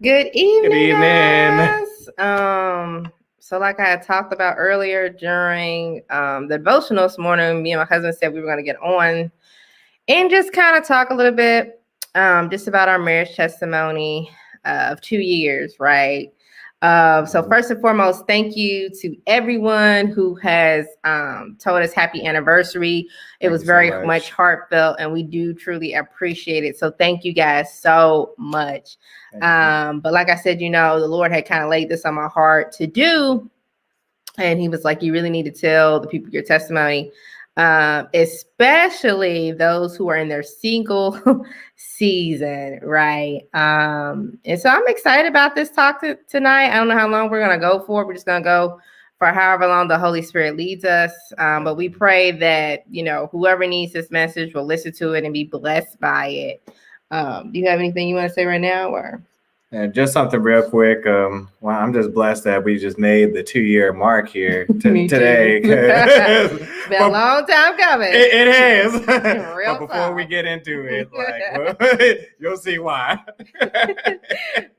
Good Good evening, evening. guys. So like I had talked about earlier during the devotional this morning, me and my husband said we were going to get on and just kind of talk a little bit just about our marriage testimony of 2 years, right? So first and foremost, thank you to everyone who has told us happy anniversary. It was very much heartfelt, and we do truly appreciate it. So thank you guys so much. But like I said, the Lord had kind of laid this on my heart to do, and He was like, "You really need to tell the people your testimony." Especially those who are in their single season, right? And so I'm excited about this talk tonight. I don't know how long we're going to go for. We're just going to go for however long the Holy Spirit leads us. But we pray that, whoever needs this message will listen to it and be blessed by it. Do you have anything you want to say right now, or? And just something real quick. Well, I'm just blessed that we just made the 2-year mark here today. It's been a long time coming. It has. Real but before time. we get into it, you'll see why.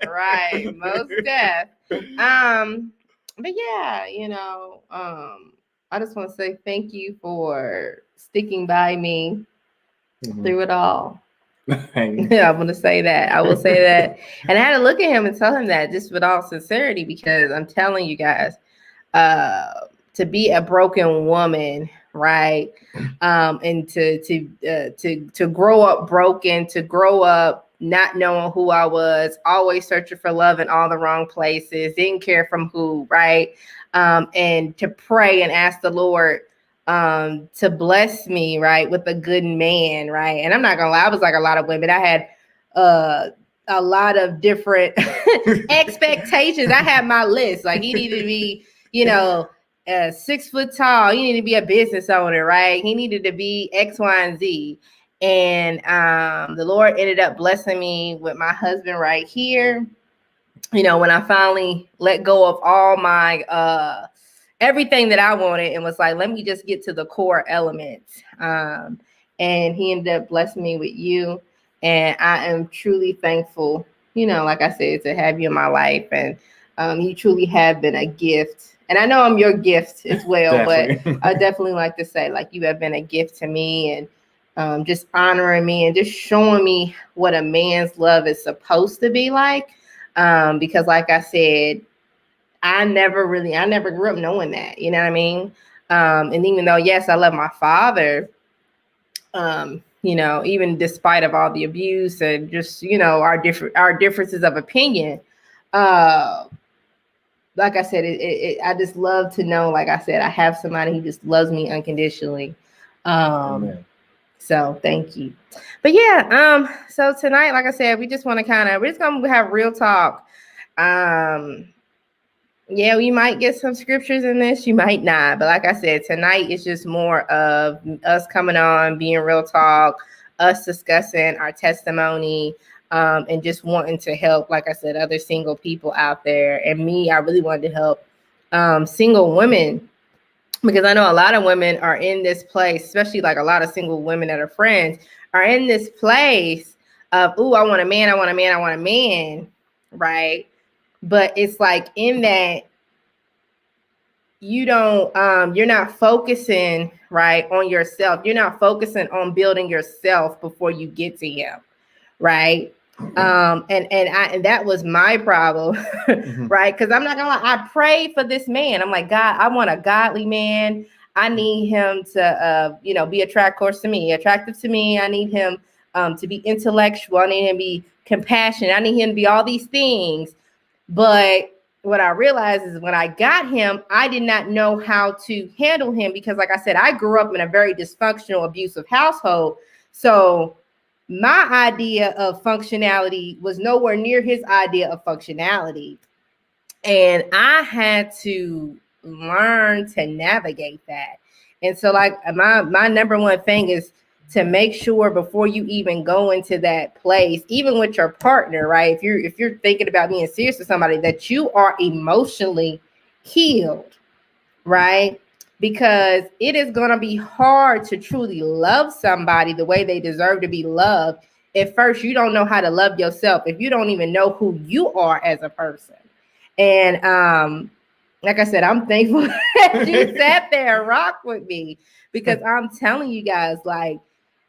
Right, most deaf. But yeah, I just want to say thank you for sticking by me through it all. Yeah, I'm gonna say that. I will say that. And I had to look at him and tell him that just with all sincerity, because I'm telling you guys, to be a broken woman, right? And to grow up broken, to grow up not knowing who I was, always searching for love in all the wrong places, didn't care from who, right? And to pray and ask the Lord to bless me, right, with a good man, right? And I'm not gonna lie, I was like a lot of women. I had a lot of different expectations. I had my list. Like, he needed to be, 6 foot tall. He needed to be a business owner, right? He needed to be X, Y, and Z. And the Lord ended up blessing me with my husband right here. When I finally let go of all my everything that I wanted and was like, let me just get to the core elements. And He ended up blessing me with you. And I am truly thankful, like I said, to have you in my life. And you truly have been a gift. And I know I'm your gift as well, but I definitely like to say, like, you have been a gift to me, and just honoring me and just showing me what a man's love is supposed to be like. Because like I said, I never grew up knowing that, you know what I mean? And even though, yes, I love my father, even despite of all the abuse and just, our differences of opinion, like I said, I just love to know, like I said, I have somebody who just loves me unconditionally. So thank you. But yeah, so tonight, like I said, we're just gonna have real talk. Yeah, we might get some scriptures in this, you might not. But like I said, tonight is just more of us coming on, being real talk, us discussing our testimony, and just wanting to help, like I said, other single people out there. And me, I really wanted to help single women, because I know a lot of women are in this place, especially like a lot of single women that are friends are in this place of, ooh, I want a man, I want a man, I want a man, right? But it's like in that you're not focusing, right, on yourself. You're not focusing on building yourself before you get to him, right? And that was my problem, right? Because I'm not gonna lie, I prayed for this man. I'm like, God, I want a godly man. I need him to, be attractive to me. I need him to be intellectual. I need him to be compassionate. I need him to be all these things. But what I realized is when I got him, I did not know how to handle him because, like I said, I grew up in a very dysfunctional, abusive household. So my idea of functionality was nowhere near his idea of functionality. And I had to learn to navigate that. And so, like, my number one thing is to make sure before you even go into that place, even with your partner, right? If you're thinking about being serious with somebody, that you are emotionally healed, right? Because it is going to be hard to truly love somebody the way they deserve to be loved at first you don't know how to love yourself if you don't even know who you are as a person. And like I said, I'm thankful that you sat there and rocked with me, because I'm telling you guys, like,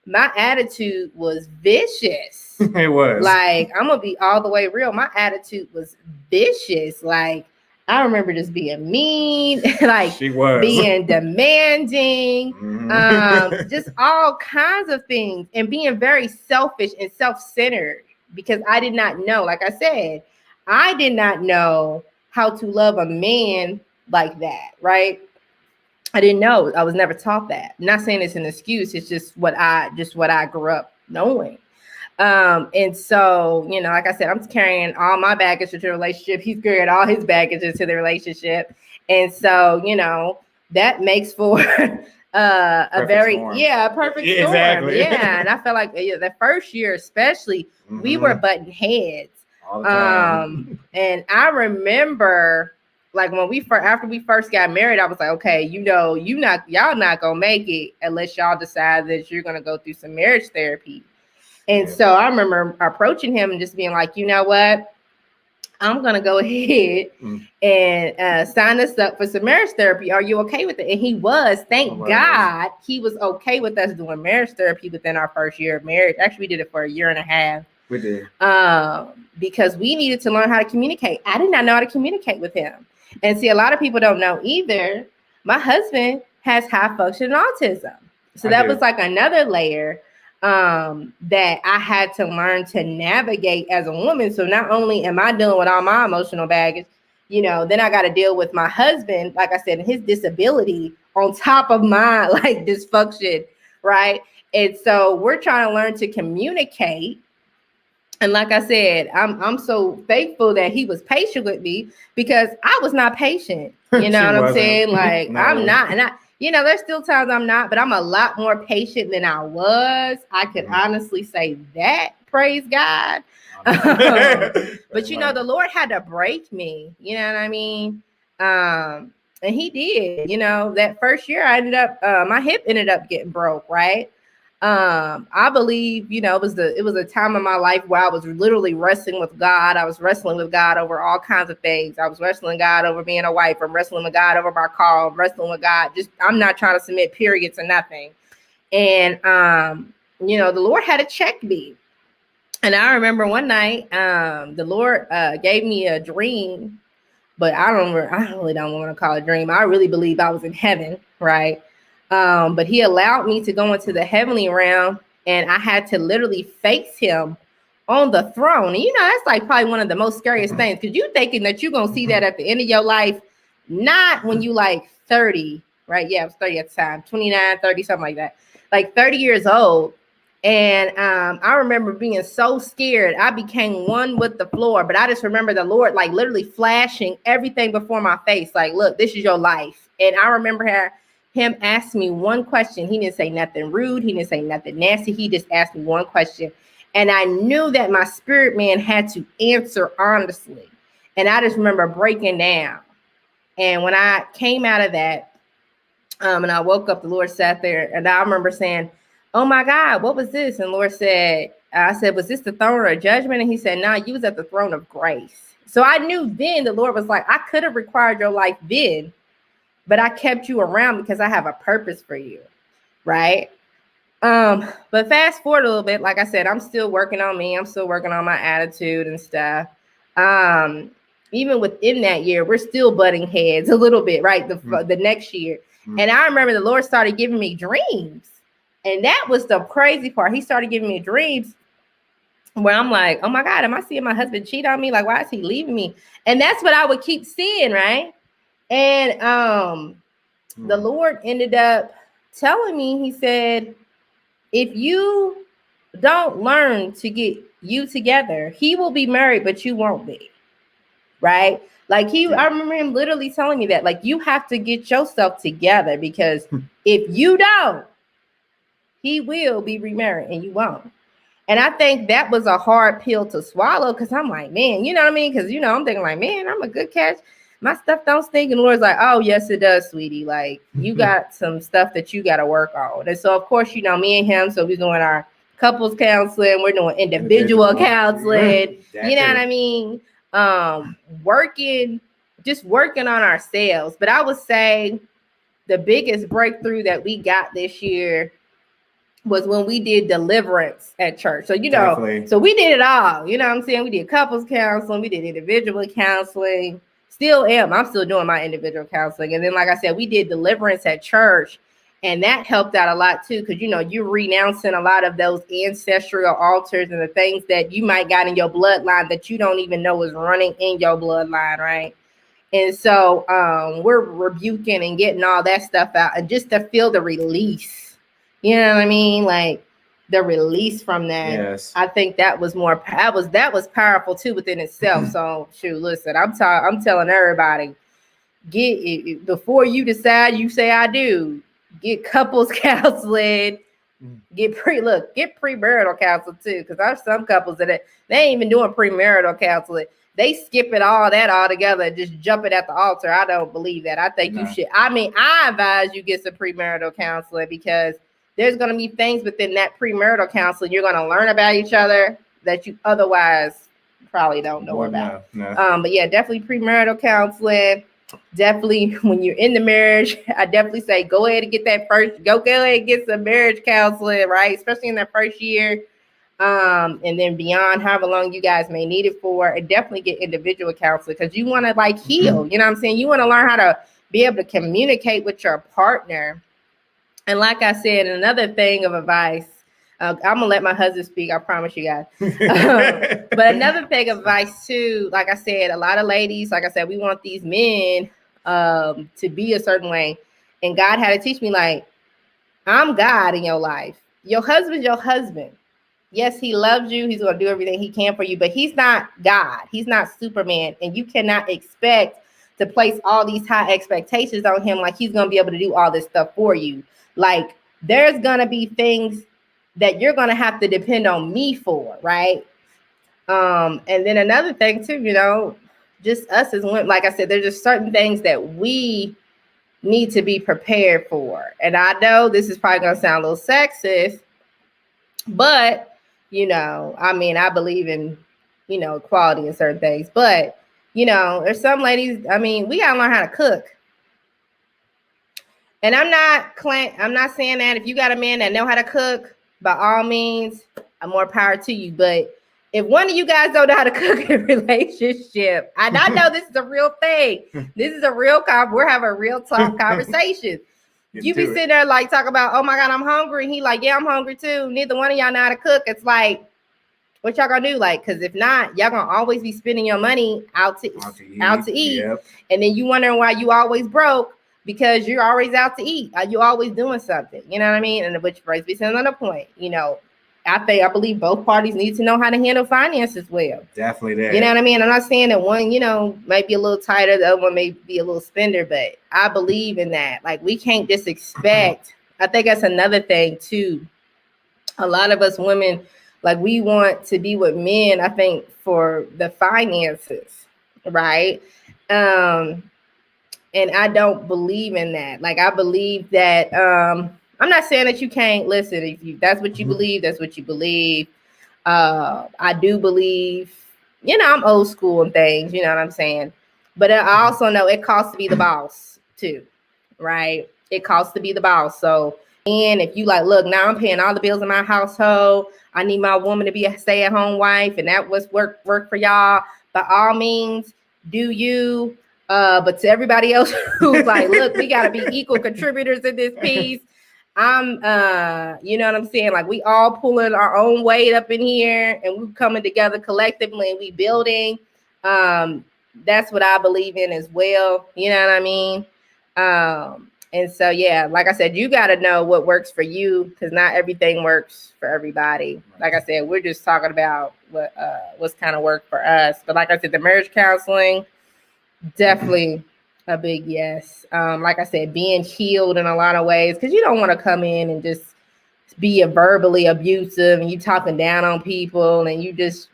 my attitude was vicious. It was. Like, I'm gonna be all the way real. My attitude was vicious. Like, I remember just being mean, like she was being demanding, just all kinds of things, and being very selfish and self-centered, because I did not know, like I said, I did not know how to love a man like that, right? I didn't know. I was never taught that. I'm not saying it's an excuse. It's just what I grew up knowing. And so, you know, like I said, I'm carrying all my baggage into the relationship. He's carrying all his baggage into the relationship. And so, you know, that makes for a very storm. Perfect storm. Exactly. Yeah. And I felt like the first year, especially, we were butting heads. All the time. And I remember, like, when after we first got married, I was like, okay, you know, y'all not gonna make it unless y'all decide that you're gonna go through some marriage therapy. And so I remember approaching him and just being like, you know what, I'm gonna go ahead and sign us up for some marriage therapy. Are you okay with it? And he was. Thank God he was okay with us doing marriage therapy within our first year of marriage. Actually, we did it for a year and a half. We did. Because we needed to learn how to communicate. I did not know how to communicate with him. And see, a lot of people don't know either. My husband has high functioning autism. So that was like another layer that I had to learn to navigate as a woman. So not only am I dealing with all my emotional baggage, you know, then I got to deal with my husband, like I said, and his disability on top of my like dysfunction, right? And so we're trying to learn to communicate. And like I said, I'm so thankful that he was patient with me, because I was not patient. You know what I'm saying? Like, no. I'm not. And you know, there's still times I'm not, but I'm a lot more patient than I was. I could honestly say that. Praise God. But you know, the Lord had to break me. You know what I mean? And he did. You know, that first year I ended up, my hip ended up getting broke, right? I believe, you know, it was a time in my life where I was literally wrestling with God. I was wrestling with God over all kinds of things. I was wrestling God over being a wife. I'm wrestling with God over my car. I'm wrestling with God. I'm not trying to submit period to nothing. And, you know, the Lord had to check me. And I remember one night, the Lord gave me a dream, but I really don't want to call it a dream. I really believe I was in heaven, right? But he allowed me to go into the heavenly realm, and I had to literally face him on the throne. And you know, that's like probably one of the most scariest things, because you thinking that you're going to see that at the end of your life, not when you like 30, right? Yeah, I was 30 at the time, 29, 30, something like that, like 30 years old. And I remember being so scared. I became one with the floor, but I just remember the Lord like literally flashing everything before my face. Like, look, this is your life. And I remember him asked me one question. He didn't say nothing rude. He didn't say nothing nasty. He just asked me one question. And I knew that my spirit man had to answer honestly. And I just remember breaking down. And when I came out of that, and I woke up, the Lord sat there, and I remember saying, oh my God, what was this? And Lord said, I said, was this the throne of judgment? And he said, no, you was at the throne of grace. So I knew then the Lord was like, I could have required your life then, but I kept you around because I have a purpose for you, right? But fast forward a little bit, like I said, I'm still working on me. I'm still working on my attitude and stuff. Even within that year, we're still butting heads a little bit, right? The next year. And I remember the Lord started giving me dreams. And that was the crazy part. He started giving me dreams where I'm like, oh my God, am I seeing my husband cheat on me? Like, why is he leaving me? And that's what I would keep seeing, right? And the Lord ended up telling me, he said, if you don't learn to get you together, he will be married, but you won't be, right? Like I remember him literally telling me that, like, you have to get yourself together, because if you don't, he will be remarried and you won't. And I think that was a hard pill to swallow, because I'm like, man, you know what I mean? Because, you know, I'm thinking like, man, I'm a good catch. My stuff don't stink. And the Lord's like, oh, yes, it does, sweetie. Like, you got some stuff that you got to work on. And so, of course, you know, me and him, so we're doing our couples counseling. We're doing individual counseling. You know what I mean? Working on ourselves. But I would say the biggest breakthrough that we got this year was when we did deliverance at church. So, so we did it all. You know what I'm saying? We did couples counseling. We did individual counseling. I'm still doing my individual counseling. And then, like I said, we did deliverance at church. And that helped out a lot too, because you're renouncing a lot of those ancestral altars and the things that you might got in your bloodline that you don't even know is running in your bloodline, right? And so we're rebuking and getting all that stuff out, and just to feel the release, you know what I mean? Like the release from that. Yes. I think that was that was powerful too within itself. So shoot, listen, I'm telling everybody, get it before you decide. You say I do. Get couples counseling, get premarital counseling too, because there's some couples that they ain't even doing premarital counseling. They skip it all together and just jump it at the altar. I don't believe that. I think you should. I mean, I advise you get some premarital counseling, because there's going to be things within that premarital counseling you're going to learn about each other that you otherwise probably don't know about. No. But yeah, definitely premarital counseling. Definitely when you're in the marriage, I definitely say go ahead and get go ahead and get some marriage counseling, right? Especially in that first year. And then beyond however long you guys may need it for, and definitely get individual counseling, because you want to like heal, you know what I'm saying? You want to learn how to be able to communicate with your partner. And like I said, another thing of advice, I'm gonna let my husband speak, I promise you guys. But another thing of advice too, like I said, a lot of ladies, like I said, we want these men to be a certain way. And God had to teach me, like, I'm God in your life. Your husband's your husband. Yes, he loves you. He's going to do everything he can for you, but he's not God. He's not Superman. And you cannot expect to place all these high expectations on him like he's going to be able to do all this stuff for you. Like, there's going to be things that you're going to have to depend on me for, right? And then another thing too, just us as women, like I said, there's just certain things that we need to be prepared for. And I know this is probably going to sound a little sexist, but I mean, I believe in, equality in certain things, but, there's some ladies, I mean, we got to learn how to cook. And I'm not saying that if you got a man that know how to cook, by all means, more power to you. But if one of you guys don't know how to cook in a relationship, and I know this is a real thing, this is a real we're having a real talk conversation. You be sitting there like talk about, oh my God, I'm hungry. And he like, yeah, I'm hungry too. Neither one of y'all know how to cook. It's like, what y'all gonna do? Like, because if not, y'all gonna always be spending your money out to eat. Yep. And then you wondering why you always broke, because you're always out to eat. You always doing something. You know what I mean? And which brings me to another point. I believe both parties need to know how to handle finances well. Definitely that. You know what I mean? I'm not saying that one, might be a little tighter, the other one may be a little spender, but I believe in that. Like, we can't just expect. I think that's another thing too. A lot of us women, like, we want to be with men, I think, for the finances, right? And I don't believe in that. Like, I believe that I'm not saying that you can't listen. If that's what you believe, that's what you believe. I do believe, I'm old school and things, you know what I'm saying? But I also know it costs to be the boss too, right? It costs to be the boss. So, and if you like, look, now I'm paying all the bills in my household, I need my woman to be a stay-at-home wife, and that was work for y'all. By all means, do you. But to everybody else who's like, look, we got to be equal contributors in this piece. You know what I'm saying? Like, we all pulling our own weight up in here, and we coming together collectively, and we building. That's what I believe in as well. You know what I mean? And so, yeah, like I said, you got to know what works for you, because not everything works for everybody. Like I said, we're just talking about what's kind of worked for us. But like I said, the marriage counseling, definitely a big yes. Like I said, being healed in a lot of ways, because you don't want to come in and just be verbally abusive and you talking down on people and you just,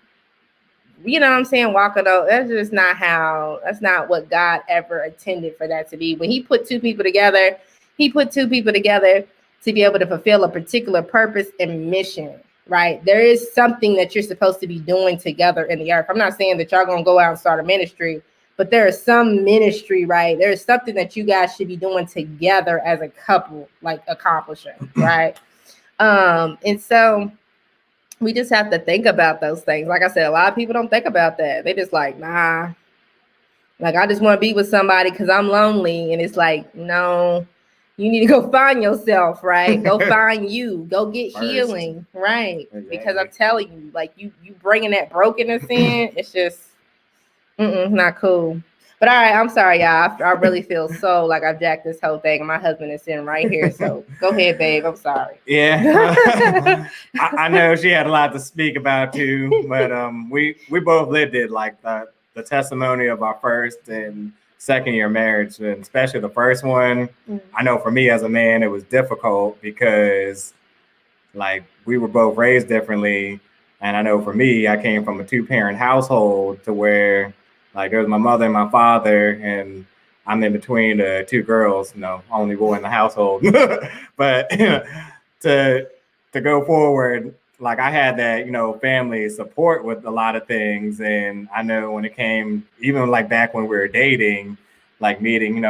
you know what I'm saying, walking out. That's just that's not what God ever intended for that to be. When he put two people together to be able to fulfill a particular purpose and mission. right? There is something that you're supposed to be doing together in the earth. I'm not saying that y'all gonna go out and start a ministry, but there is some ministry, right? There is something that you guys should be doing together as a couple, like accomplishing, right? And so we just have to think about those things. Like I said, a lot of people don't think about that. They just like, nah, like I just want to be with somebody because I'm lonely. And it's like, no, you need to go find yourself, right? Go find you. Go get healing, right? Exactly. Because I'm telling you, like you bringing that brokenness in, it's just not cool. But all right, I'm sorry, y'all. I really feel so like I've jacked this whole thing. My husband is sitting right here. So go ahead, babe. I'm sorry. Yeah. I know she had a lot to speak about too, but we both lived it, like the testimony of our first and second year marriage, and especially the first one. I know for me as a man, it was difficult because like we were both raised differently. And I know for me, I came from a 2-parent household to where like there was my mother and my father, and I'm in between the 2 girls, only boy in the household. But to go forward, like I had that, family support with a lot of things. And I know when it came, even like back when we were dating, like meeting,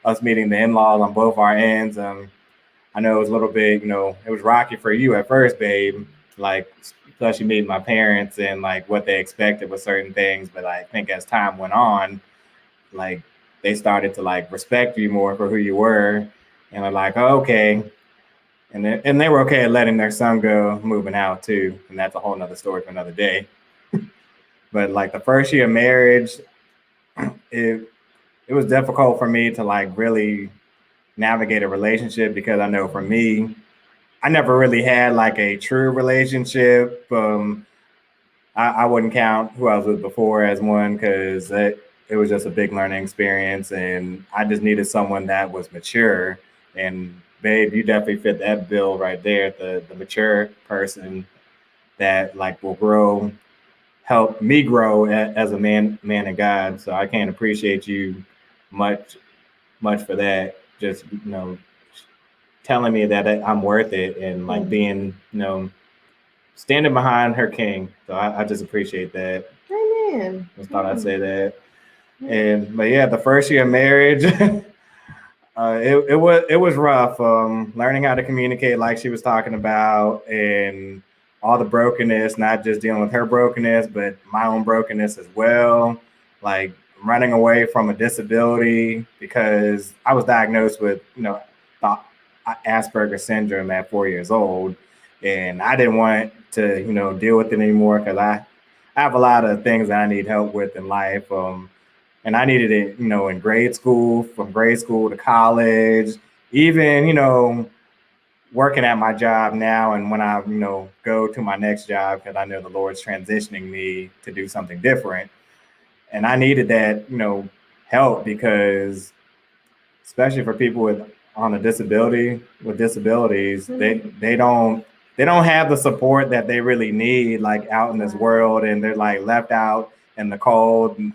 us meeting the in-laws on both our ends. I know it was a little bit, it was rocky for you at first, babe, like especially meeting my parents and like what they expected with certain things. But I think as time went on, like they started to like respect you more for who you were, and they're like, oh, okay. And they were okay at letting their son go moving out too. And that's a whole nother story for another day. But like the first year of marriage, it was difficult for me to like really navigate a relationship, because I know for me, I never really had like a true relationship. I wouldn't count who I was with before as one, because it was just a big learning experience, and I just needed someone that was mature. And babe, you definitely fit that bill right there, the mature person that like will help me grow as a man of God. So I can't appreciate you much for that. Just telling me that I'm worth it, and like being standing behind her king. So I just appreciate that. Amen. Just thought I'd say that. But yeah, the first year of marriage, it was rough. Learning how to communicate, like she was talking about, and all the brokenness, not just dealing with her brokenness, but my own brokenness as well. Like running away from a disability, because I was diagnosed with, the Asperger's syndrome at 4 years old. And I didn't want to, deal with it anymore, because I have a lot of things that I need help with in life. And I needed it, in grade school, from grade school to college, even, working at my job now. And when I, go to my next job, because I know the Lord's transitioning me to do something different. And I needed that, help, because especially for people with disabilities, they don't have the support that they really need, like out in this world, and they're like left out in the cold and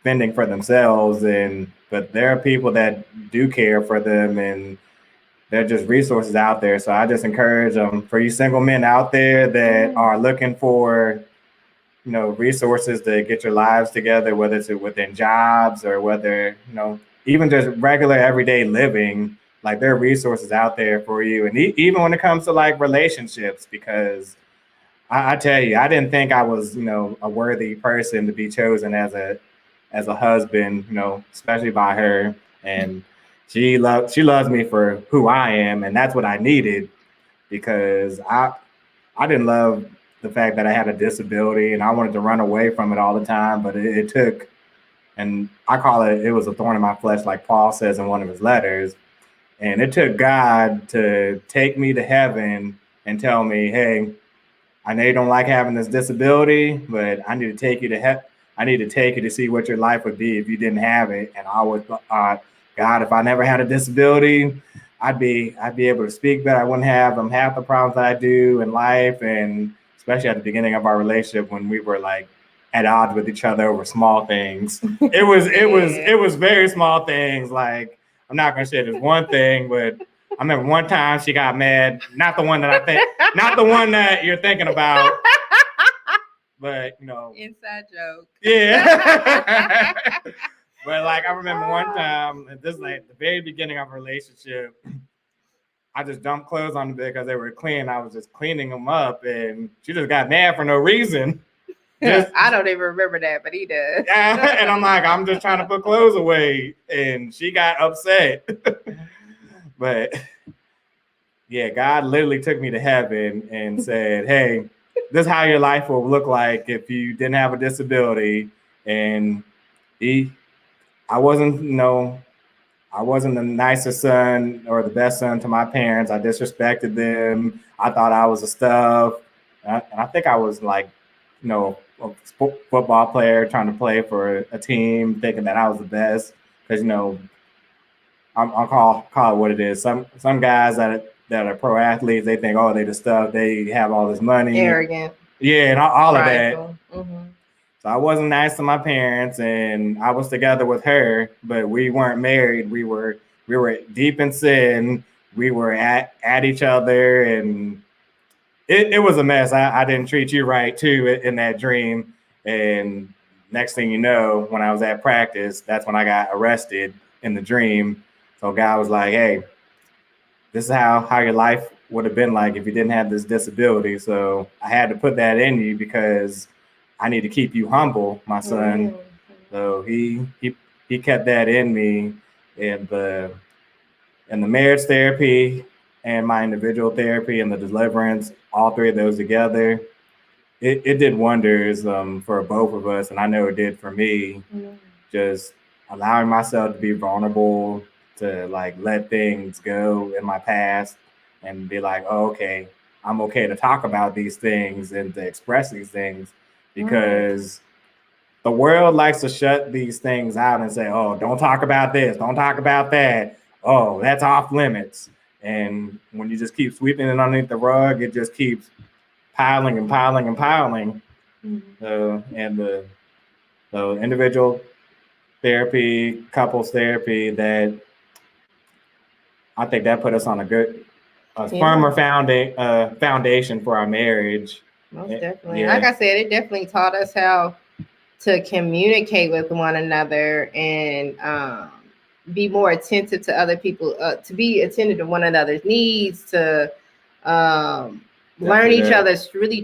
fending for themselves. But there are people that do care for them, and they're just resources out there. So I just encourage them, for you single men out there that are looking for resources to get your lives together, whether it's within jobs or whether even just regular everyday living, like there are resources out there for you. And even when it comes to like relationships, because I tell you, I didn't think I was, a worthy person to be chosen as a husband, especially by her. And she loves me for who I am. And that's what I needed, because I didn't love the fact that I had a disability, and I wanted to run away from it all the time. But it took, and I call it was a thorn in my flesh, like Paul says in one of his letters. And it took God to take me to heaven and tell me, hey, I know you don't like having this disability, but I need to take you to I need to take you to see what your life would be if you didn't have it. And I always thought, God, if I never had a disability, I'd be able to speak better. I wouldn't have half the problems that I do in life. And especially at the beginning of our relationship, when we were like at odds with each other over small things. It was very small things. Like, I'm not gonna say there's one thing, but I remember one time she got mad. Not the one that you're thinking about. But inside joke. Yeah. But like I remember one time, this is like the very beginning of a relationship. I just dumped clothes on the bed because they were clean. I was just cleaning them up, and she just got mad for no reason. I don't even remember that, but he does. And I'm like, I'm just trying to put clothes away, and she got upset. But yeah, God literally took me to heaven and said, "Hey, this is how your life will look like if you didn't have a disability." And I wasn't the nicest son or the best son to my parents. I disrespected them. I thought I was a stuff. And I think I was like, a football player trying to play for a team, thinking that I was the best. Because, I'll call it what it is. Some guys that are pro athletes, they think, oh, they the stuff. They have all this money. Arrogant. Yeah, and all of that. Mm-hmm. So I wasn't nice to my parents, and I was together with her, but we weren't married. We were deep in sin. We were at each other, and it was a mess. I didn't treat you right too in that dream. And next thing you know, when I was at practice, that's when I got arrested in the dream. So God was like, "Hey, this is how your life would have been like if you didn't have this disability." So I had to put that in you because I need to keep you humble, my son. Mm-hmm. So he kept that in me, and the marriage therapy and my individual therapy and the deliverance, all three of those together, it did wonders for both of us, and I know it did for me. Mm-hmm. Just allowing myself to be vulnerable, to like let things go in my past, and be like, oh, okay, I'm okay to talk about these things and to express these things. Because the world likes to shut these things out and say, oh, don't talk about this, don't talk about that. Oh, that's off limits. And when you just keep sweeping it underneath the rug, it just keeps piling and piling and piling. Mm-hmm. And the individual therapy, couples therapy, that I think that put us on a firmer foundation for our marriage. Most definitely. Yeah. Like I said, it definitely taught us how to communicate with one another and be more attentive to other people, to be attentive to one another's learn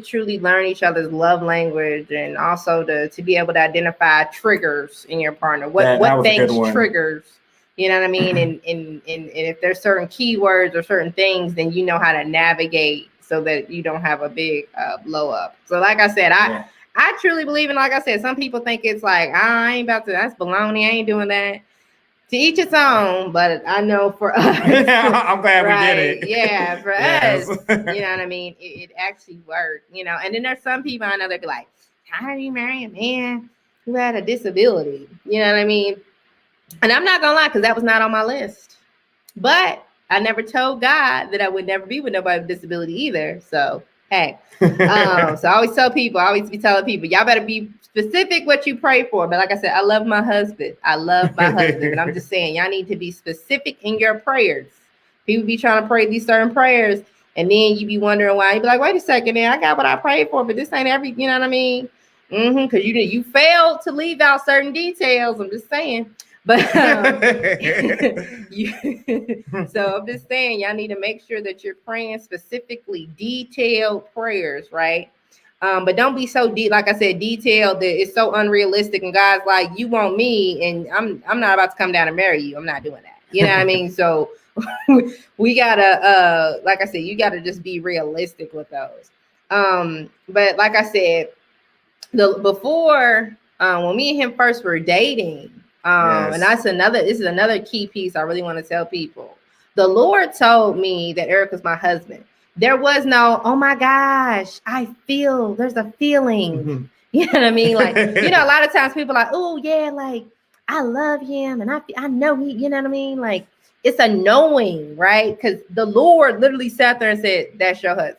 truly learn each other's love language, and also to be able to identify triggers in your partner. What things triggers, you know what I mean? and if there's certain keywords or certain things, then you know how to navigate so that you don't have a big blow up. So like I said, I truly believe in, like I said, some people think it's like, I ain't about to, that's baloney, I ain't doing that. To each its own, but I know for us. I'm glad we did it. Yeah, for us, you know what I mean? It actually worked, And then there's some people I know that be like, how do you marry a man who had a disability? You know what I mean? And I'm not going to lie, because that was not on my list. But I never told God that I would never be with nobody with disability either. So, hey. So I always be telling people, y'all better be specific what you pray for. But like I said, I love my husband. And I'm just saying, y'all need to be specific in your prayers. People be trying to pray these certain prayers, and then you be wondering why. You be like, wait a second, man, I got what I prayed for, but this ain't every, you know what I mean? Because you failed to leave out certain details. I'm just saying. But so I'm just saying, y'all need to make sure that you're praying specifically detailed prayers, right? But don't be so deep, like I said, detailed that it's so unrealistic. And God's like, you want me, and I'm not about to come down and marry you. I'm not doing that. You know what I mean? So we gotta, like I said, you gotta just be realistic with those. But like I said, before when me and him first were dating. And this is another key piece I really want to tell people. The Lord told me that Eric was my husband. There was no, oh my gosh, there's a feeling. Mm-hmm. You know what I mean? Like, a lot of times people are like, oh yeah, like I love him and I know he, you know what I mean? Like it's a knowing, right? Because the Lord literally sat there and said, that's your husband.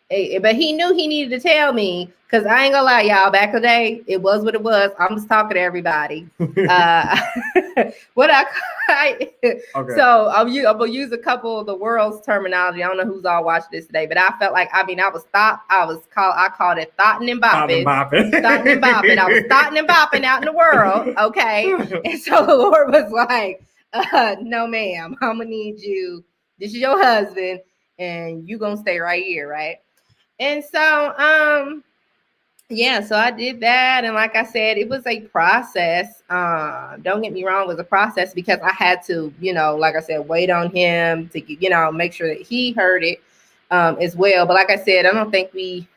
But he knew he needed to tell me, because I ain't gonna lie, y'all, back in the day, it was what it was. I'm just talking to everybody. What okay. So I'm gonna use a couple of the world's terminology. I don't know who's all watching this today, but I felt like, I called it thotting and bopping. Thotting and bopping. I was thotting and bopping out in the world. Okay. And so the Lord was like, no, ma'am, I'm gonna need you. This is your husband, and you gonna stay right here, right? And so yeah, so I did that, and like I said, it was a process. Don't get me wrong, it was a process, because I had to, like I said, wait on him to make sure that he heard it as well. But like I said, I don't think we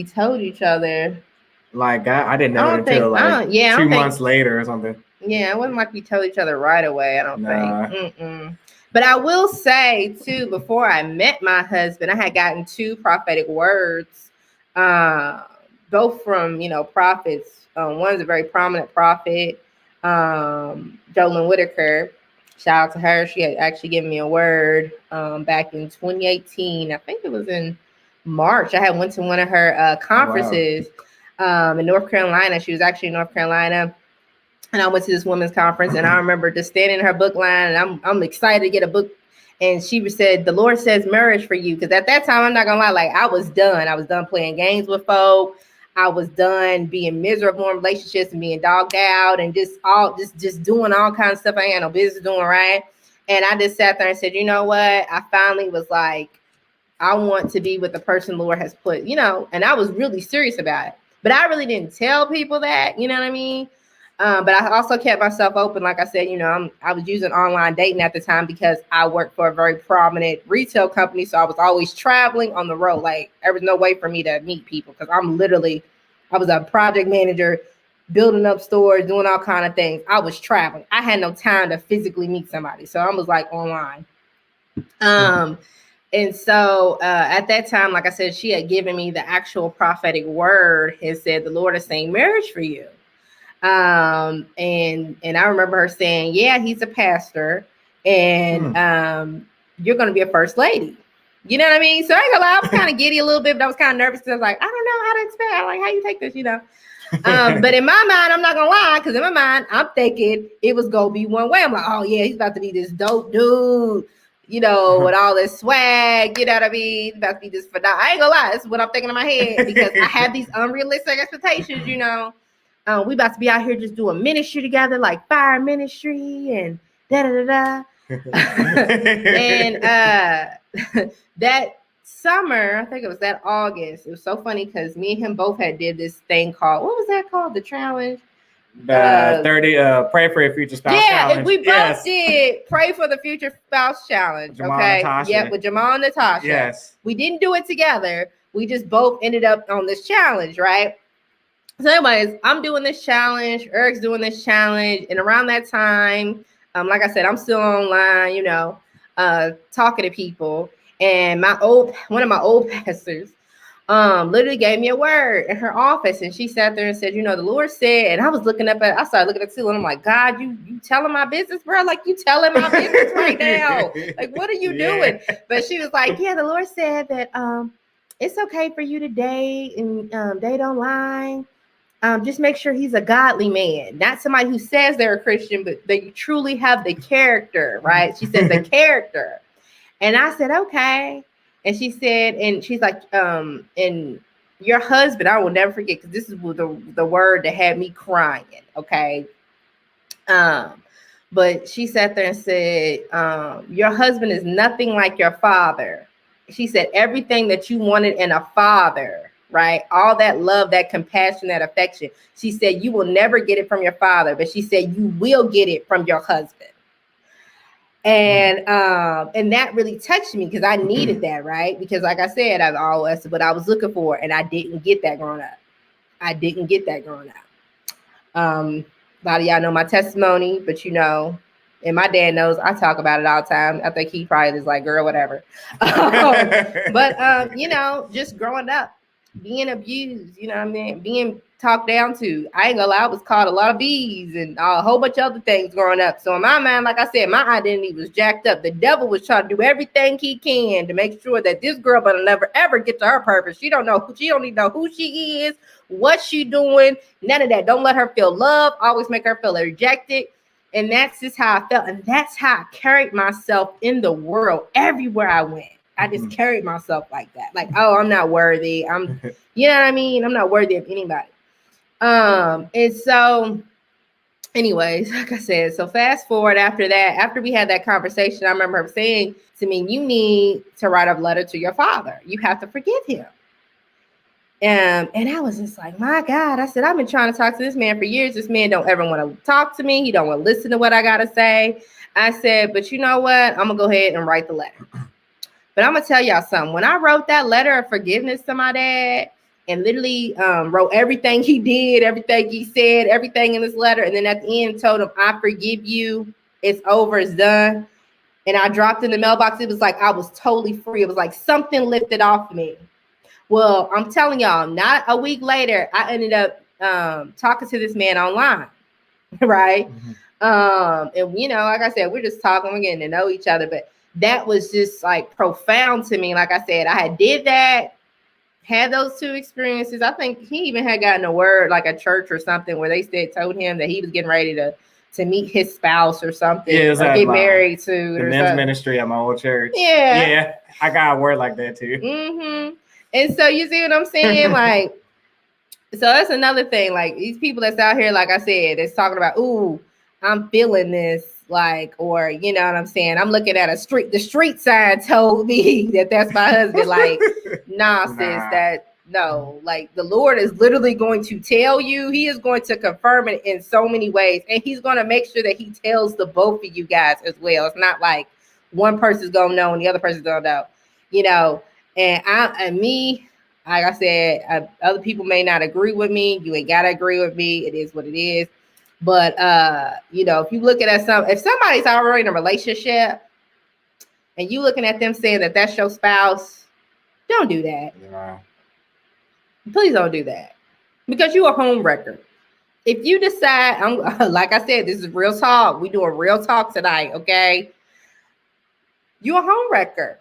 told each other. Like I didn't know until like 2 months later or something. Yeah, it wasn't like we told each other right away. I don't think. Mm-mm. But I will say too, before I met my husband, I had gotten 2 prophetic words, both from prophets. One's a very prominent prophet, Jolyn Whitaker. Shout out to her. She had actually given me a word back in 2018. I think it was in March. I had went to one of her conferences in North Carolina. She was actually in North Carolina. And I went to this women's conference, and I remember just standing in her book line, and I'm excited to get a book. And she said, the Lord says marriage for you. Because at that time, I'm not gonna lie, like I was done. I was done playing games with folk. I was done being miserable in relationships and being dogged out and just doing all kinds of stuff I had no business doing, right? And I just sat there and said, you know what? I finally was like, I want to be with the person the Lord has put, and I was really serious about it. But I really didn't tell people that, you know what I mean? But I also kept myself open. Like I said, I was using online dating at the time because I worked for a very prominent retail company. So I was always traveling on the road. Like there was no way for me to meet people because I was a project manager, building up stores, doing all kind of things. I was traveling. I had no time to physically meet somebody. So I was like online. And so at that time, like I said, she had given me the actual prophetic word and said, the Lord is saying marriage for you. And I remember her saying, yeah, he's a pastor and you're going to be a first lady. You know what I mean? So I ain't gonna lie, I was kind of giddy a little bit, but I was kind of nervous because I was like, I don't know how to expect. I'm like, how you take this, But in my mind, I'm not gonna lie, because in my mind, I'm thinking it was gonna be one way. I'm like, oh yeah, he's about to be this dope dude, with all this swag, you know what I mean? He's about to be this phenomenal. I ain't gonna lie, this is what I'm thinking in my head because I have these unrealistic expectations, we about to be out here just doing ministry together, like fire ministry and da-da-da-da. And that summer, I think it was that August, it was so funny because me and him both had did this thing called, what was that called? The challenge? 30 pray for your future spouse challenge. We both did pray for the future spouse challenge. Jamal Natasha. Yep, with Jamal and Natasha. Yes. We didn't do it together. We just both ended up on this challenge, right? So anyways, I'm doing this challenge, Eric's doing this challenge, and around that time, like I said, I'm still online, talking to people, and one of my old pastors literally gave me a word in her office, and she sat there and said, the Lord said, and I started looking at the ceiling, I'm like, God, you telling my business, bro? Like you telling my business right now? Like, what are you doing? But she was like, yeah, the Lord said that it's okay for you to date and date online. Just make sure he's a godly man, not somebody who says they're a Christian, but they truly have the character, right? She said the character. And I said, okay. And she said, and she's like, and your husband, I will never forget, because this is the word that had me crying, okay? But she sat there and said, your husband is nothing like your father. She said, everything that you wanted in a father, right? All that love, that compassion, that affection. She said, you will never get it from your father, but she said, you will get it from your husband. And that really touched me because I needed that, right? Because like I said, that's what I was looking for. And I didn't get that growing up. A lot of y'all know my testimony, but and my dad knows I talk about it all the time. I think he probably is like, girl, whatever. But just growing up, being abused, you know what I mean? Being talked down to. I ain't gonna lie, I was called a lot of B's and a whole bunch of other things growing up. So in my mind, like I said, my identity was jacked up. The devil was trying to do everything he can to make sure that this girl better never ever get to her purpose. She don't even know who she is, what she doing, none of that. Don't let her feel love. Always make her feel rejected. And that's just how I felt. And that's how I carried myself in the world everywhere I went. I just carried myself like that. Like, oh, I'm not worthy. You know what I mean? I'm not worthy of anybody. And so anyways, like I said, so fast forward after that, after we had that conversation, I remember her saying to me, you need to write a letter to your father. You have to forgive him. And I was just like, my God, I said, I've been trying to talk to this man for years. This man don't ever want to talk to me. He don't want to listen to what I got to say. I said, but you know what? I'm going to go ahead and write the letter. But I'm going to tell y'all something. When I wrote that letter of forgiveness to my dad and literally wrote everything he did, everything he said, everything in this letter, and then at the end told him, I forgive you. It's over. It's done. And I dropped in the mailbox. It was like I was totally free. It was like something lifted off me. Well, I'm telling y'all, not a week later, I ended up talking to this man online, right? And, you know, like I said, we're just talking, we're getting to know each other. But that was just like profound to me. Like I said, I did that, had those two experiences. I think he even had gotten a word, like a church or something, where they told him that he was getting ready to meet his spouse or something, or get married to. The men's ministry at my old church. Yeah, I got a word like that too. And so you see what I'm saying? Like, so that's another thing. Like these people that's out here, like I said, that's talking about, ooh, I'm feeling this, like, or you know what I'm saying? I'm looking at the street sign told me that's my husband. Like, nah, sis, no, like the Lord is literally going to tell you. He is going to confirm it in so many ways. And he's going to make sure that he tells the both of you guys as well. It's not like one person's going to know and the other person's going to know, you know. And me, like I said, other people may not agree with me. You ain't got to agree with me. It is what it is. But, you know, if you look at if somebody's already in a relationship and you looking at them saying that that's your spouse, don't do that. Yeah. Please don't do that, because you're a home wrecker. If you decide, like I said, this is real talk. We doing real talk tonight, okay? You're a home wrecker.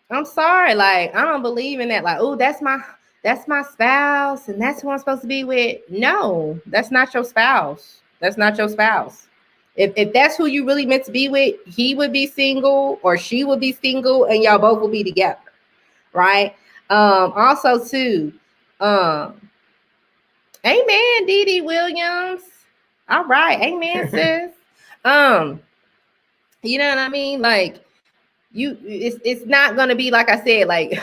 I'm sorry, like I don't believe in that. Like, oh, that's my spouse, and that's who I'm supposed to be with. No, that's not your spouse. That's not your spouse. If that's who you really meant to be with, he would be single or she would be single, and y'all both will be together, right? Also, too, amen, Dee Dee Williams. All right, amen, sis. You know what I mean? Like, it's not gonna be like I said, like,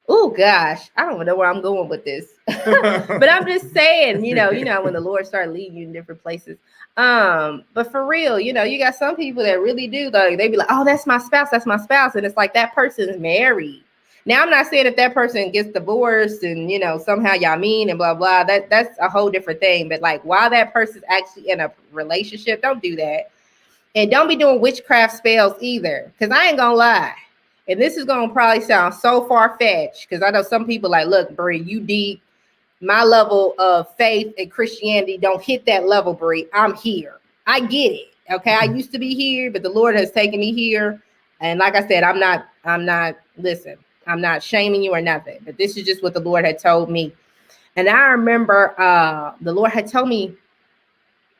oh gosh, I don't know where I'm going with this. But I'm just saying, you know, when the Lord started leading you in different places. But for real, you know, you got some people that really do, like, they be like, oh, that's my spouse. And it's like that person's married. Now, I'm not saying if that person gets divorced and, you know, somehow y'all mean and blah, blah, that's a whole different thing. But like, while that person's actually in a relationship, don't do that. And don't be doing witchcraft spells either, because I ain't gonna lie. And this is gonna probably sound so far-fetched, because I know some people like, look, Brie, you deep. My level of faith and Christianity don't hit that level, Brie. I'm here. I get it. Okay. I used to be here, but the Lord has taken me here. And like I said, I'm not shaming you or nothing, but this is just what the Lord had told me. And I remember the Lord had told me,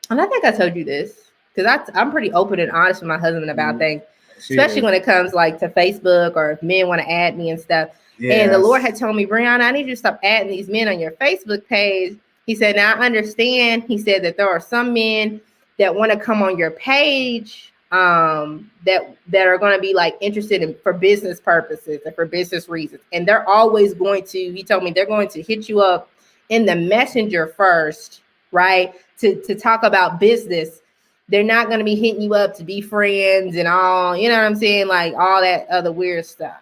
and I think I told you this, because I'm pretty open and honest with my husband about things, especially when it comes like to Facebook or if men want to add me and stuff. Yes. And the Lord had told me, Brianna, I need you to stop adding these men on your Facebook page. He said, now I understand. He said that there are some men that want to come on your page that are going to be like interested in for business purposes and for business reasons. And they're always going to, he told me, they're going to hit you up in the messenger first, right? To talk about business. They're not going to be hitting you up to be friends and all, you know what I'm saying? Like all that other weird stuff.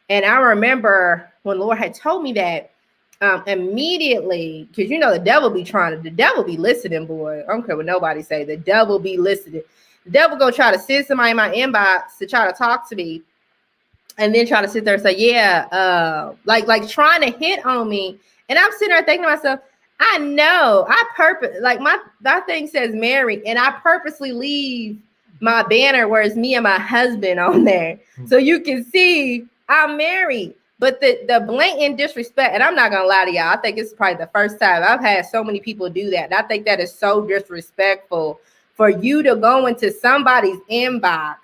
And I remember when Lord had told me that, immediately, because you know the devil be listening, boy. I don't care what nobody say. The devil be listening. The devil go try to send somebody in my inbox to try to talk to me. and then try to sit there and say, yeah, like trying to hit on me. And I'm sitting there thinking to myself, I know like my thing says married, and I purposely leave my banner where it's me and my husband on there. So you can see I'm married. But the blatant disrespect, and I'm not gonna lie to y'all, I think it's probably the first time I've had so many people do that. And I think that is so disrespectful for you to go into somebody's inbox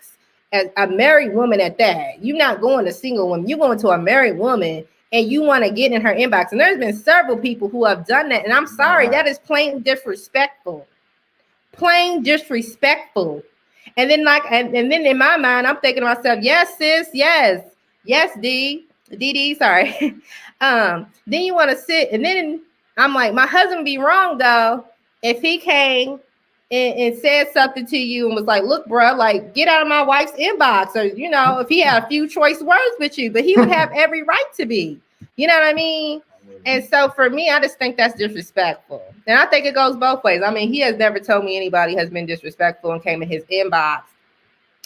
as a married woman at that. You're not going to single woman, you're going to a married woman, and you want to get in her inbox. And there's been several people who have done that. And I'm sorry, that is plain disrespectful. Plain disrespectful. And then and then in my mind, I'm thinking to myself, yes, sis, yes, DD, sorry. Then you want to sit, and then I'm like, my husband would be wrong though if he came and said something to you and was like, look, bro, like get out of my wife's inbox, or if he had a few choice words with you, but he would have every right to be. You know what I mean? And so for me, I just think that's disrespectful. And I think it goes both ways. I mean, he has never told me anybody has been disrespectful and came in his inbox.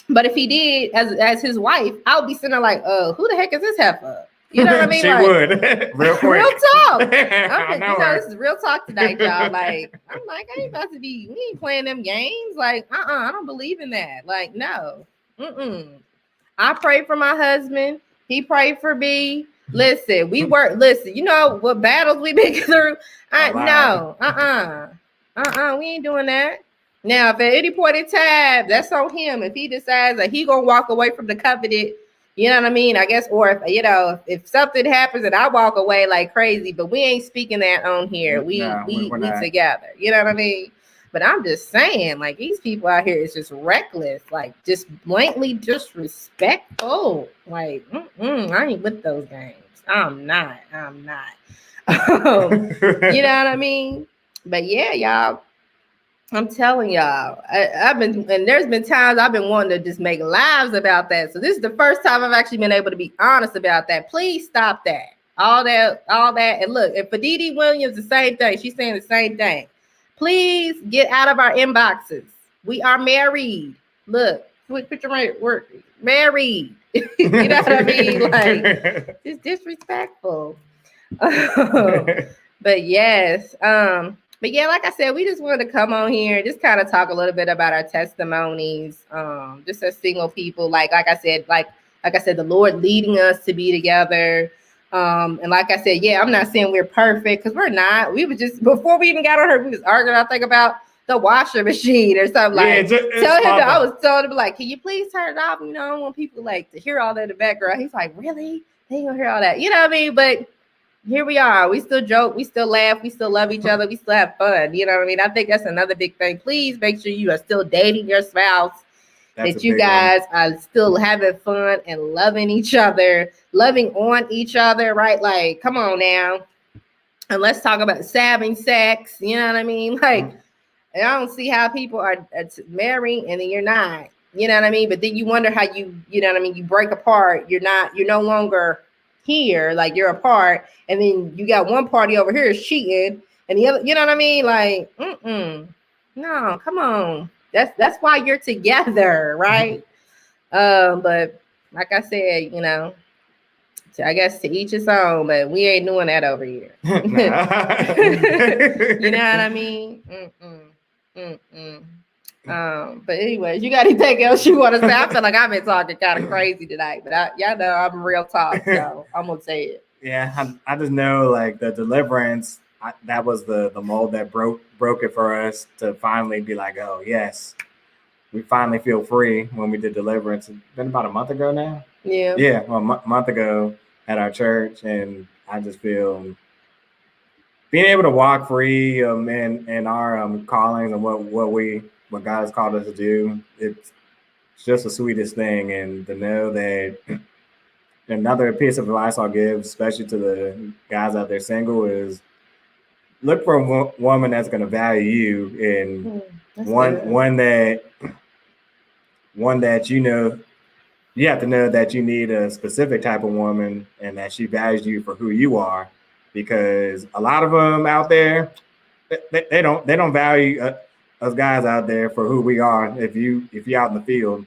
But if he did, as his wife, I would be sitting there like, who the heck is this heifer? You know what I mean? She would. Real quick. Real talk. This is real talk tonight, y'all. Like, I'm like, I ain't about to be, we ain't playing them games. Like, I don't believe in that. Like, no. I pray for my husband. He prayed for me. Listen, we work. Listen, you know what battles we been through? No. We ain't doing that. Now, if at any point in time, that's on him. If he decides that he gonna walk away from the covenant, you know what I mean? I guess, or if something happens and I walk away like crazy, but we ain't speaking that on here. We together. You know what I mean? But I'm just saying, like, these people out here is just reckless, like just blatantly disrespectful. Like, I ain't with those games. I'm not. You know what I mean? But yeah, y'all. I'm telling y'all, there's been times I've been wanting to just make lives about that. So this is the first time I've actually been able to be honest about that. Please stop that. All that. And look, and for DD Williams, the same thing. She's saying the same thing. Please get out of our inboxes. We are married. Look, picture we're married. You know what I mean? Like, it's disrespectful. But yes. But yeah, like I said, we just wanted to come on here and just kind of talk a little bit about our testimonies, just as single people. Like I said, the Lord leading us to be together. And like I said, yeah, I'm not saying we're perfect, because we're not. We was just, before we even got on her, we was arguing, I think, about the washer machine or something. I was telling him, like, can you please turn it off? I don't want people like to hear all that in the background. He's like, really? They ain't gonna hear all that. You know what I mean? But here we are. We still joke. We still laugh. We still love each other. We still have fun. You know what I mean? I think that's another big thing. Please make sure you are still dating your spouse, that you guys are still having fun and loving each other, loving on each other, right? Like, come on now. And let's talk about having sex. You know what I mean? Like, I don't see how people are married and then you're not. You know what I mean? But then you wonder how you know what I mean? You break apart. You're no longer here, like you're apart, and then you got one party over here is cheating, and the other, you know what I mean? Like, no, come on. That's why you're together, right? But like I said, I guess to each his own, but we ain't doing that over here. You know what I mean? But anyways, you got anything else you want to say? I feel like I've been talking kind of crazy tonight, but y'all know I'm real talk, so I'm gonna say it. Yeah, I just know, like, the deliverance, that was the mold that broke it for us to finally be like, oh yes, we finally feel free when we did deliverance. It's been about a month ago now. Yeah, well, a month ago at our church, and I just feel being able to walk free in our callings and what God has called us to do. It's just the sweetest thing. And to know that, another piece of advice I'll give, especially to the guys out there single, is look for a woman that's going to value you, and one that you have to know that you need a specific type of woman, and that she values you for who you are, because a lot of them out there, they don't value us guys out there for who we are. If you out in the field,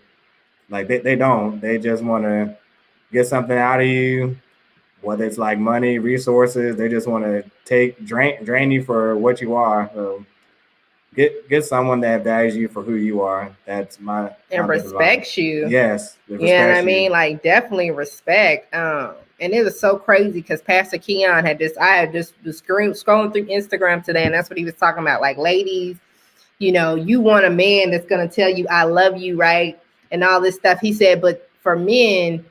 like they don't. They just want to get something out of you, whether it's like money, resources. They just want to drain you for what you are. So get someone that values you for who you are. That's my respects you. Yes, you know what I mean. Like definitely respect. And it was so crazy because Pastor Keon had this. I had just scrolling through Instagram today, and that's what he was talking about. Like, ladies, you know, you want a man that's gonna tell you I love you, right, and all this stuff. He said, but for men,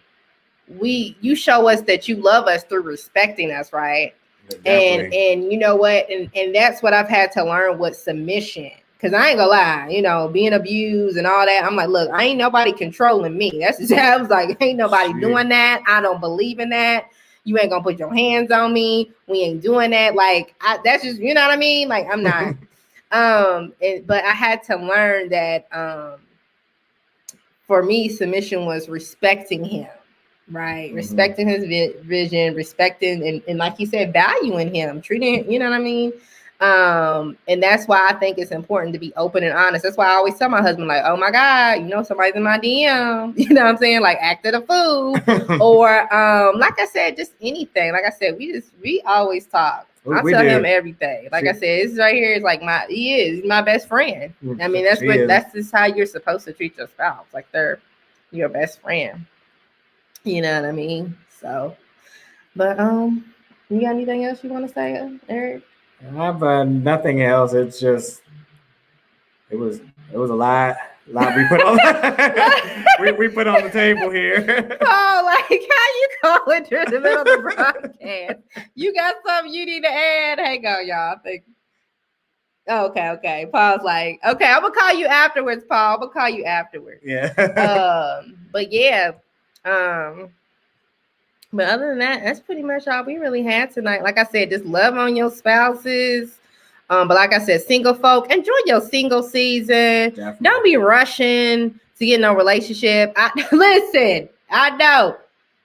you show us that you love us through respecting us, right? Definitely. And you know what? And that's what I've had to learn with submission. Cause I ain't gonna lie, you know, being abused and all that. I'm like, look, I ain't nobody controlling me. That's just I was like, ain't nobody doing that. I don't believe in that. You ain't gonna put your hands on me. We ain't doing that. Like, that's just, you know what I mean? Like, I'm not. But I had to learn that for me, submission was respecting him. Right. Mm-hmm. Respecting his vision, respecting and like you said, valuing him, treating, you know what I mean? And that's why I think it's important to be open and honest. That's why I always tell my husband, like, oh my God, you know, somebody's in my DM, you know what I'm saying? Like acted a fool or like I said, just anything. Like I said, we always talk. I tell him everything. Like I said, this right here is like he's my best friend. I mean, that's just how you're supposed to treat your spouse. Like they're your best friend. You know what I mean? So, but you got anything else you want to say, Eric? I have nothing else. It's just it was a lot we put on we put on the table here. Oh, like how you call it during the middle of the broadcast? You got something you need to add? Hang on, y'all. I think. Okay. Paul's like, okay, I'm gonna call you afterwards, Paul. I'm gonna call you afterwards. Yeah. But yeah. But other than that, that's pretty much all we really had tonight. Like I said, just love on your spouses. But like I said, single folk, enjoy your single season. Definitely. Don't be rushing to get no relationship. Listen, I know.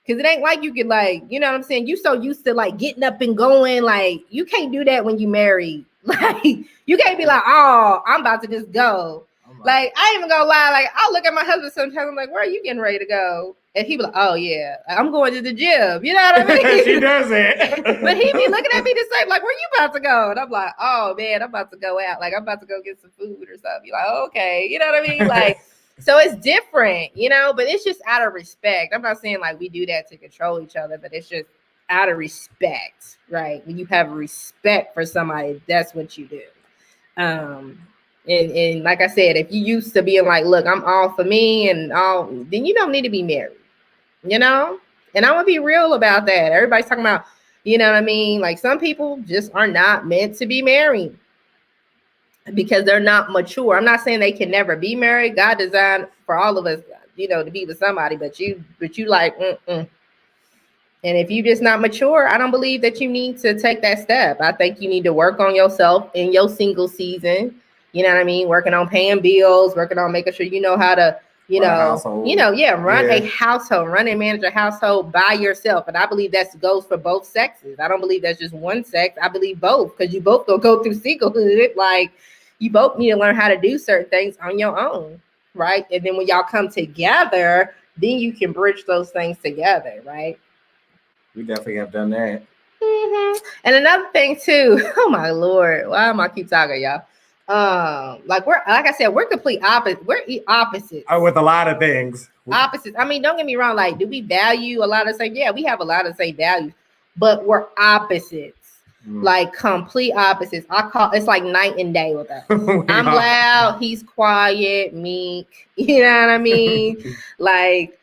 Because it ain't like you could like, you know what I'm saying? You so used to like getting up and going. Like you can't do that when you married. Like you can't be like, oh, I'm about to just go. Like, I ain't even gonna lie. Like, I'll look at my husband sometimes. I'm like, where are you getting ready to go? And he be like, oh, yeah, I'm going to the gym. You know what I mean? She does it. But he be looking at me the same, like, where you about to go? And I'm like, oh, man, I'm about to go out. Like, I'm about to go get some food or something. You're like, okay. You know what I mean? Like, so it's different, you know, but it's just out of respect. I'm not saying, like, we do that to control each other, but it's just out of respect, right? When you have respect for somebody, that's what you do. And like I said, if you used to being like, look, I'm all for me and all, then you don't need to be married, you know? And I'm gonna be real about that. Everybody's talking about, you know what I mean? Like some people just are not meant to be married because they're not mature. I'm not saying they can never be married. God designed for all of us, you know, to be with somebody, but you like, And if you're just not mature, I don't believe that you need to take that step. I think you need to work on yourself in your single season. You know what I mean? Working on paying bills, working on making sure you know how to, run a household, run and manage a household by yourself. And I believe that goes for both sexes. I don't believe that's just one sex. I believe both, because you both gonna go through singlehood. Like you both need to learn how to do certain things on your own, right? And then when y'all come together, then you can bridge those things together, right? We definitely have done that. Mm-hmm. And another thing too, oh my Lord, why am I keep talking, y'all? Like I said, we're complete opposite. We're opposites. Oh, with a lot of things. Opposites. I mean, don't get me wrong. Like, do we value a lot of the same? Yeah, we have a lot of the same values, but we're opposites. Like complete opposites. It's like night and day with us. I'm loud. He's quiet, meek. You know what I mean? Like,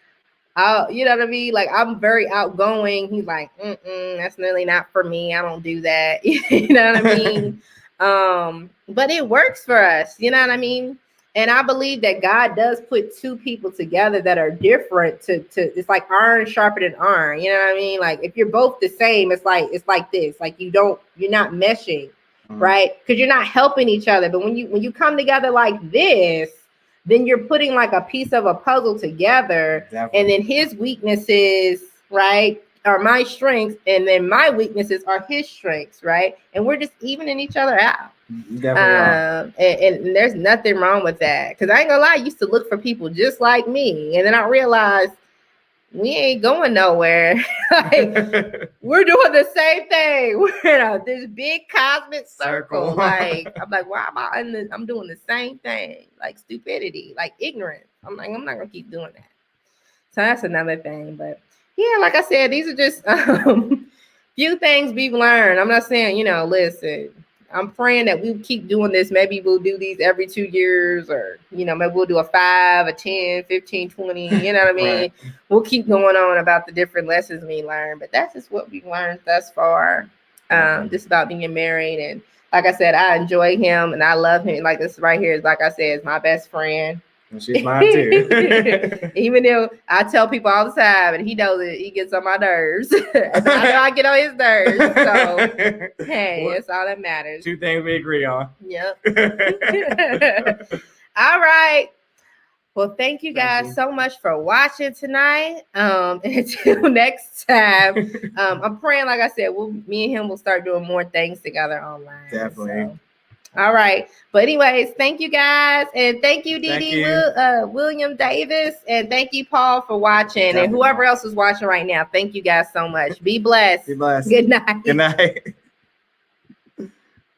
you know what I mean? Like I'm very outgoing. He's like, that's really not for me. I don't do that. You know what I mean? But it works for us, you know what I mean? And I believe that God does put two people together that are different to it's like iron sharper than iron, you know what I mean? Like if you're both the same, it's like this, like you're not meshing, right? Because you're not helping each other. But when you come together like this, then you're putting like a piece of a puzzle together. Definitely. And then his weaknesses, right, are my strengths, and then my weaknesses are his strengths, right? And we're just evening each other out. And there's nothing wrong with that. Because I ain't gonna lie, I used to look for people just like me, and then I realized we ain't going nowhere. Like, we're doing the same thing. We're in this big cosmic circle. Like, I'm like, why am I I'm doing the same thing? Like stupidity, like ignorance. I'm like, I'm not gonna keep doing that. So that's another thing. But yeah, like I said, these are just few things we've learned. I'm not saying, listen, I'm praying that we'll keep doing this. Maybe we'll do these every 2 years, or, maybe we'll do a 5, a 10, 15, 20, you know what I mean? Right. We'll keep going on about the different lessons we learned, but that's just what we've learned thus far. Just about being married. And like I said, I enjoy him and I love him. Like this right here is, like I said, is my best friend. And she's mine too. Even though I tell people all the time, and he knows it, he gets on my nerves. And I know I get on his nerves. So hey, that's all that matters. 2 things we agree on. Yep. All right. Well, thank you guys so much for watching tonight. Until next time, I'm praying, like I said, me and him will start doing more things together online. Definitely. So. All right. But anyways, thank you guys. And thank you, William Davis. And thank you, Paul, for watching. Definitely. And whoever else is watching right now, thank you guys so much. Be blessed. Be blessed. Good night. Good night.